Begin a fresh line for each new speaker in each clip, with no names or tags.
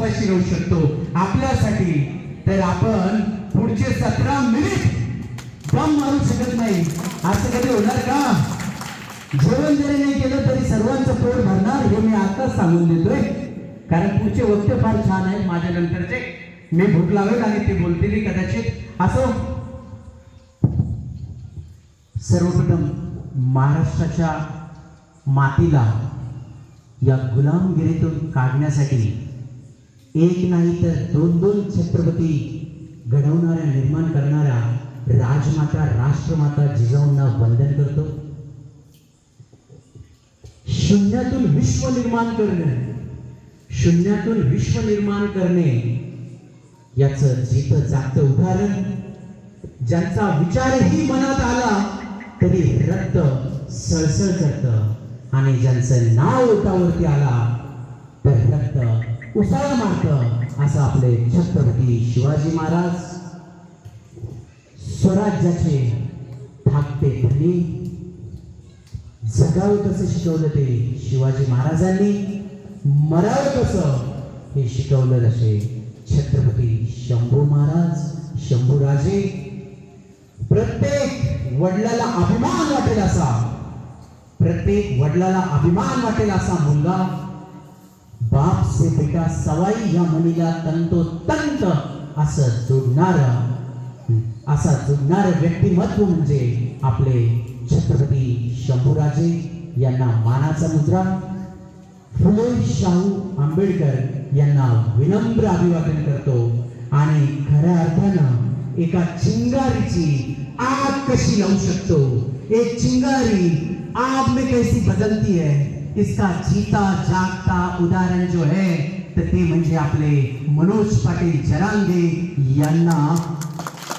उपाशी राहू शकतो आपल्यासाठी. तर आपण पुढचे 17 मिनिट दम मारू शकत नाही. असं कधी होणार का? जेवण जरी नाही केलं तरी सर्वांचं पोट भरणार हे मी आताच सांगून देतोय. कारण पुढचे वक्ते फार छान आहेत माझ्या नंतरचे. मी भूक लावेल आणि ते बोलतील कदाचित. असो, सर्वप्रथम महाराष्ट्राच्या मातीला या गुलामगिरीतून काढण्यासाठी एक नाही तर दोन दोन छत्रपती घडवणाऱ्या निर्माण करणाऱ्या राजमाता राष्ट्रमाता जिजाऊंना वंदन करतो. शून्यातून विश्व निर्माण करणे, शून्यातून विश्व निर्माण करणे याचं जिथं जागतं उदाहरण. ज्यांचा विचारही मनात आला तरी रक्त सळसळ करतं आणि ज्यांचं नाव ओठावरती आला तर रक्त उसळ मारतं. असं आपले छत्रपती शिवाजी महाराज स्वराज्याचे धाकटे धनी. जगावं कसं शिकवलं ते शिवाजी महाराजांनी, मरावं कसं हे शिकवलं असे छत्रपती शंभू महाराज, शंभूराजे. प्रत्येक वडिलाला अभिमान वाटेल असा, प्रत्येक वडिलाला अभिमान वाटेल असा मुलगा, बाप से बेटा सवाई या म्हणीला तंतोतंत असं जोडणारं व्यक्तिमत्व म्हणजे आपले छत्रपती शंभूराजे यांना मानाचा मुद्रा. फुले शाहू आंबेडकर यांना विनम्र अभिवादन करतो. आणि खऱ्या अर्थानं एका चिंगारीची आग कशी लावू शकतो, एक चिंगारी आग में कैसी बदलती है, इसका जीता जागता उदाहरण जो है तर ते म्हणजे आपले मनोज पाटील जरांगे यांना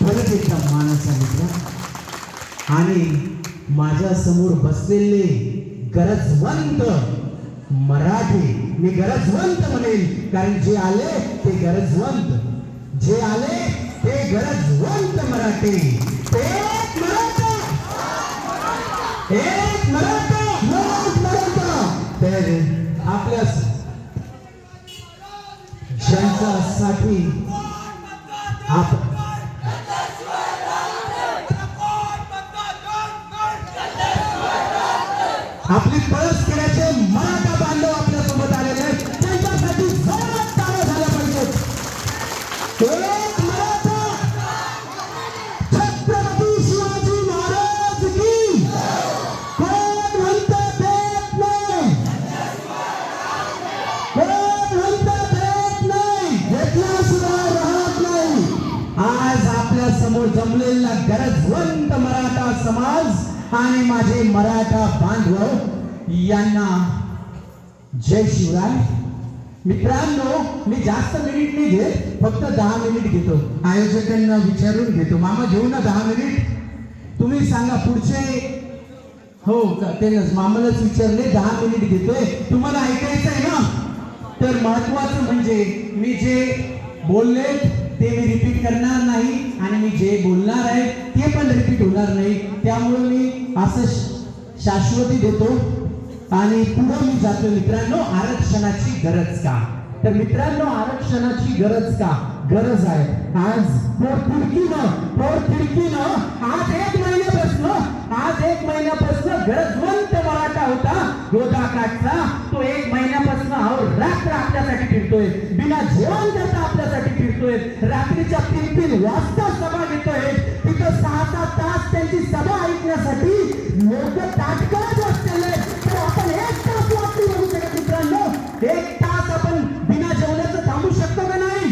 परत एकदा मानाचा मुद्रा. आणि माझ्या समोर बसलेले गरजवंत मराठी, मी गरजवंत म्हणेल कारण जे आले ते गरजवंत, जे आले ते गरजवंत मराठी. एक मराठा, एक मराठा, एक मराठा. तर आपल्या ज्यांच्यासाठी आपली पळस केल्याचे मराठा बांधव आपल्या सोबत आलेले आहेत. त्यांच्यासाठी जोरात टाळ्या झाल्या पाहिजेत. एक मराठा, छत्रपती शिवाजी महाराज की. कोण म्हणतं देत नाही, कोण म्हणतं देत नाही, घेतल्याशिवाय राहत नाही. आज आपल्या समोर जमलेला गरजवंत मराठा समाज आणि माझे मराठा बांधव यांना जय शिवराय. मित्रांनो, मी जास्त मिनिट नाही घेत, फक्त 10 मिनिट घेतो. आयोजकांना विचारून घेतो, मामा घेऊ ना 10 मिनिट? तुम्ही सांगा पुढचे. हो ते मामालाच विचारले, 10 मिनिट घेतोय. तुम्हाला ऐकायचं आहे ना? तर महत्वाचं म्हणजे मी जे बोलले ते मी रिपीट करणार नाही आणि मी जे बोलणार आहे ते पण रिपीट होणार नाही. त्यामुळे मी असं शाश्वती देतो आणि पुढे मी जातो. मित्रांनो, आरक्षणाची गरज का? तर मित्रांनो, आरक्षणाची गरज का? गरज आहे आज पोटतिडकीनं आज एक महिन्यापासून गरजवंत मराठा होता योधा काठचा, तो 1 महिन्यापासून रात्र आपल्यासाठी फिरतोय, बिना जेवण करता आपल्यासाठी फिरतोय, रात्रीच्या 3-3 वाजता सभा घेतोय. तिथं 6-6 तास त्यांची सभा ऐकण्यासाठी लोक ताटकळत बसलेले. तर आपण 1 तास वाटली बघू शकत मित्रांनो, 1 तास आपण बिना जेवणाचं थांबू शकतो का नाही?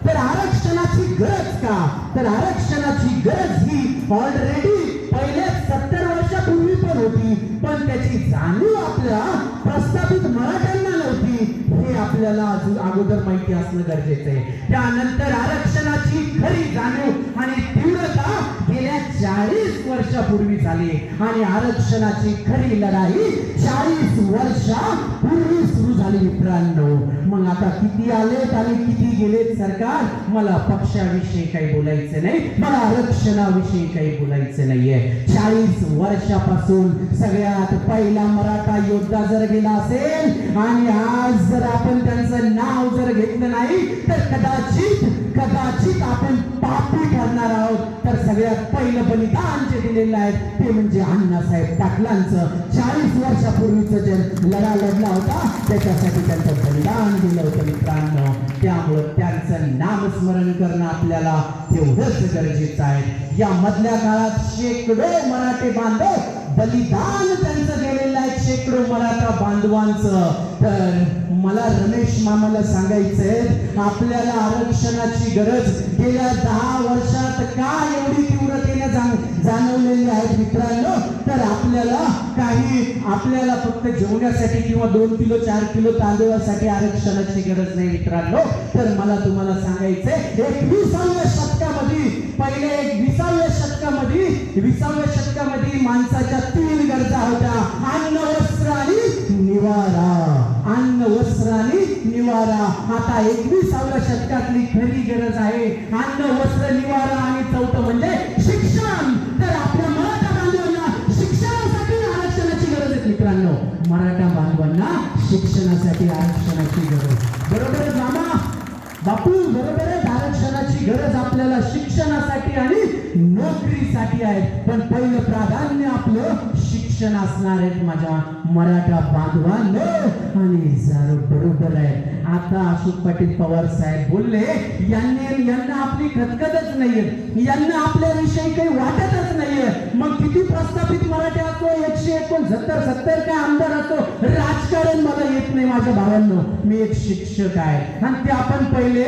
तर आरक्षणाची गरज का? तर आरक्षणाची गरज ही ऑलरेडी पहिल्या 70 वर्षापूर्वी पण होती, पण त्याची जाणीव आपल्या प्रस्थापित मराठ्यांना नव्हती. हे आपल्याला अगोदर माहिती असणं गरजेचं आहे. त्यानंतर आरक्षणाची खरी जाणीव आणि तीव्रता गेल्या 40 वर्षापूर्वी झाली आणि आरक्षणाची खरी लढाई 40 वर्षापूर्वी सुरू झाली मित्रांनो. मग आता किती आलेत आणि किती गेलेत सरकार, मला पक्षाविषयी काही बोलायचं नाही, मला आरक्षणाविषयी काही बोलायचं नाहीये. 40 वर्षापासून सगळ्यात पहिला मराठा योद्धा जर गेला असेल आणि आज जर आपण आपण त्यांचं नाव जर घेतलं नाही तर कदाचित आपण पापी ठरणार आहोत. तर सगळ्यात पहिलं बलिदान जे दिलेलं आहे ते म्हणजे अण्णासाहेब पाटलांचं 40 वर्षापूर्वीचं जे लढा लढला होता त्याच्यासाठी त्यांचं बलिदान दिलं होतं मित्रांनो. त्यामुळं त्यांचं नामस्मरण करणं आपल्याला तेवढंच गरजेचं आहे. या मधल्या काळात शेकडो मराठे बांधव बलिदान त्यांचं गेलेलं आहे, शेकडो मराठा बांधवांचं. तर मला रमेश मामाला सांगायचंय, आपल्याला आरक्षणाची गरज गेल्या 10 वर्षात का एवढी तीव्रतेने जाणवलेली आहे मित्रांनो. तर आपल्याला फक्त जेवण्यासाठी किंवा 2 किलो 4 किलो तांदूळासाठी आरक्षणाची गरज नाही मित्रांनो. तर मला तुम्हाला सांगायचंय 21व्या शतकामध्ये, पहिले 20व्या शतकामध्ये माणसाच्या 3 गरजा होत्या, अन्न वस्त्र आणि निवारा. आता 21व्या शतकातली खरी गरज आहे अन्न वस्त्र निवारा आणि चौथं म्हणजे शिक्षण. तर आपल्या मराठा बांधवांना शिक्षणासाठी आरक्षणाची गरज आहे मित्रांनो. मराठा बांधवांना शिक्षणासाठी आरक्षणाची गरज. बरोबर आहे मामा, बापू, बरोबर आहे. आरक्षणाची गरज आपल्याला शिक्षणासाठी आणि नोकरीसाठी आहे. पण पहिलं प्राधान्य आपलं शिक्षण असणार आहे माझ्या मराठा बांधवांनो. आणि जर बरोबर आहे, आता अशोक पाटील पवार साहेब बोलले, यांना आपली खतखतच नाहीये, यांना आपल्याविषयी काही वाटतच नाहीये. मग किती प्रस्थापित मराठी असो, 169 काय आमदार असो, राजकारण मला येत नाही माझ्या भावांनो. मी एक शिक्षक आहे आणि ते आपण पहिले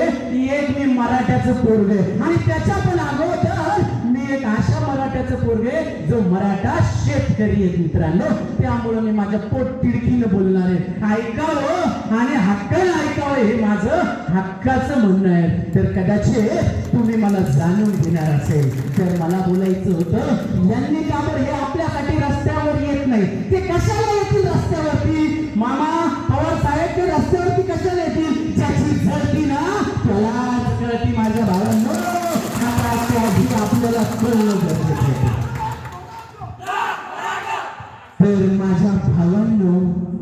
मी मराठ्याचं पोरगे आणि त्याच्या पण अगोदर मी एक अशा मराठ्याचं पोरगे जो मराठा शेतकरी आहे मित्रांनो. त्यामुळे मी माझ्या पोट तिडकीनं बोलणार आहे. ऐकावं आणि हक्कानं ऐकावं हे माझं हक्काचं म्हणणं आहे. तर कदाचित तुम्ही मला जाणून घेणार असेल तर मला बोलायचं होतं, यांनी का बरं हे आपल्यासाठी रस्त्यावर येत नाही, ते कशाला येतील रस्त्यावरती? मामा पवार साहेब ते रस्त्यावरती कशाला येतील? ज्याची झडती ना त्यालाच कळती माझ्या भावांनो. आपल्याला कळलं गरजेचं. तर माझ्या भावांनो,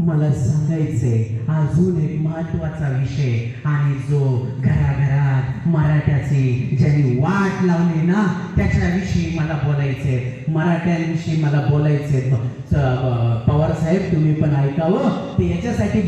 मला सांगायचंय अजून एक महत्वाचा विषय, आणि जो घराघरात मराठ्याची ज्यांनी वाट लावली ना त्याच्याविषयी मला बोलायचंय, मराठ्यांविषयी मला बोलायचंय. पवार साहेब तुम्ही पण ऐकावं, ते याच्यासाठी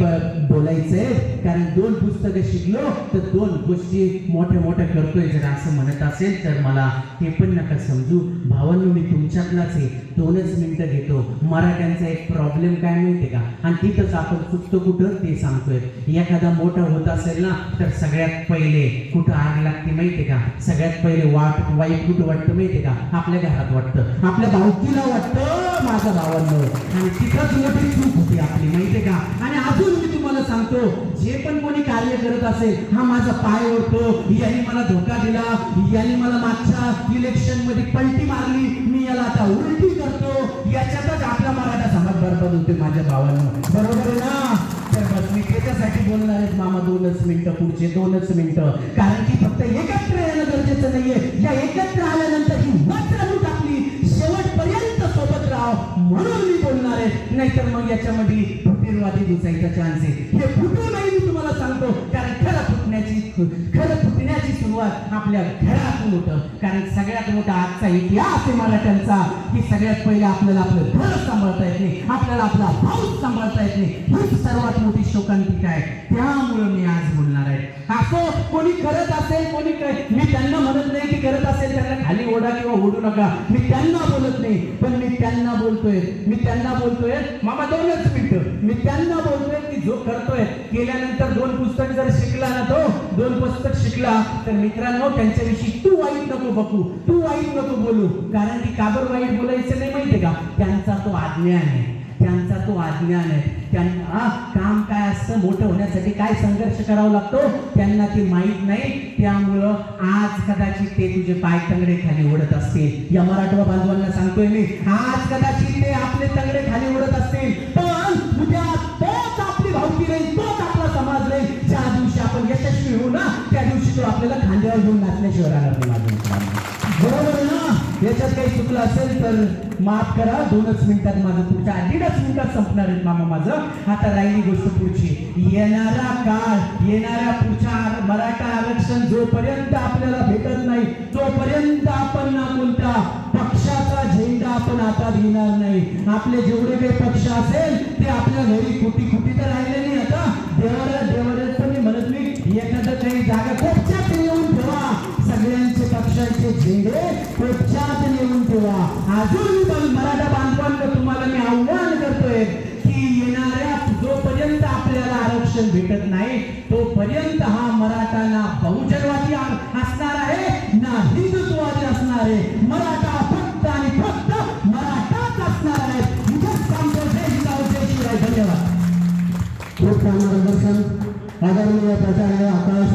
बोलायचंय कारण 2 पुस्तकं शिकलो तर 2 गोष्टी मोठ्या करतोय. जर असं म्हणत असेल तर मला ते पण नका समजू भावांनो, मी तुमच्यातलाच आहे. 2च मिनिटं घेतो. मराठ्यांचा एक प्रॉब्लेम काय माहितीये का, आणि तिथंच आपण चुकतो कुठं ते सांगतोय. एखादा मोठा होत असेल ना तर सगळ्यात पहिले कुठं आग लागते माहितीये का? सगळ्यात पहिले वाईट कुठं वाटतं माहितीये का? आपल्या घरात वाटतं, आपल्या भावकीला वाटतं माझ्या भावांनो. आणि तिथंच मोठी चूक होती आपली माहितीये का? आणि अजून मी तुम्हाला सांगतो, जे पण कोणी कार्य करत असेल, हा माझा पाय ओढतो, यांनी मला धोका दिला, यांनी मला मागच्या इलेक्शन मध्ये पलटी मारली, मी याला आता उलटी करतो, याच्यातच आपला मराठा समाज बरबाद होते माझ्या भावांनो. बरोबर आहे ना? तर बस मी त्याच्यासाठी बोलणार आहे मामा 2च मिनिटं, पुढचे 2च मिनिटं. कारण की फक्त एकत्र येणं गरजेचं नाहीये, या एकत्र आल्यानंतर ही वाटचाल आपली शेवटपर्यंत सोबत राहा म्हणून मी बोलणार आहे. नाहीतर मग याच्यामध्ये फुटीरवादी दुसायचा चान्स आहे. हे फुटू नाही मी तुम्हाला सांगतो, कारण खरं फुटण्याची सुरुवात आपल्या घरातून होतं. कारण सगळ्यात मोठा आजचा इतिहास आहे मराठ्यांचा की सगळ्यात पहिले आपल्याला आपलं घर सांभाळता येत नाही, आपल्याला आपला भाऊ सांभाळता येत नाही. हीच सर्वात मोठी शोकांतिका आहे. त्यामुळं मी आज बोलणार आहे. असो कोणी करत असेल, मी त्यांना म्हणत नाही की करत असेल त्यांना खाली ओढा किंवा ओढू नका, मी त्यांना बोलत नाही. पण मी त्यांना बोलतोय मामा 2च मिनिटं. मी त्यांना बोलतोय की जो करतोय, केल्यानंतर 2 पुस्तक जर शिकला ना, तो 2 पुस्तक शिकला तर मित्रांनो त्यांच्याविषयी तू वाईट नको बघू, तू वाईट नको बोलू. कारण की काबर वाईट बोलायचं नाही माहितीये का? त्यांचा तो अज्ञान आहे. त्यांना काम काय असतं, मोठं होण्यासाठी काय संघर्ष करावा लागतो त्यांना ते माहीत नाही. त्यामुळं आज कदाचित ते तुझे पाय तंगडे खाली ओढत असतील. या मराठा बांधवांना सांगतोय मी, आज कदाचित ते आपले तंगडे खाली ओढत असतील, पण उद्या तोच आपली भावकी राहील, तोच आपला समाज राहील. ज्या दिवशी आपण यशस्वी होऊ ना त्या दिवशी तो आपल्याला खांद्यावर घेऊन नाचल्याशिवाय राहणार नाही. बरोबर आहे ना? याच्यात काही चुकलं असेल तर माफ करा. 2च मिनिटात माझं पुढच्या 1.5 मिनिटात संपणार आहेत मामा माझं. आता राहिली गोष्ट पुढची. येणारा काळ, येणाऱ्या पुढच्या मराठा आरक्षण जोपर्यंत आपल्याला भेटत नाही तोपर्यंत आपण ना कोणत्या पक्षाचा झेंडा आपण हातात घेणार नाही. आपले जेवढे काही पक्ष असेल ते आपल्या घरी कुटी कुटी तर राहिले नाही. आता देवाला पण मी म्हणत मी एखादं काही जागा कोपच्यात नेऊन ठेवा. सगळ्यांचे पक्षाचे झेंडे कोपच्यात नेऊन ठेवा. अजून मराठा बांधवांना तुम्हाला मी आव्हान करतोय की येणाऱ्या जोपर्यंत आपल्याला आरक्षण भेटत नाही तोपर्यंत हा मराठा ना बहुजनवादी असणार आहे ना हिंदुत्ववादी असणार आहे. मराठा फक्त आणि फक्त मराठाच असणार आहे. इथेच सांगतो. जय जिजाऊ जय शिवराय. धन्यवाद.
खूप चांगलं प्रदर्शन आदरणीय प्राचार्य आकाश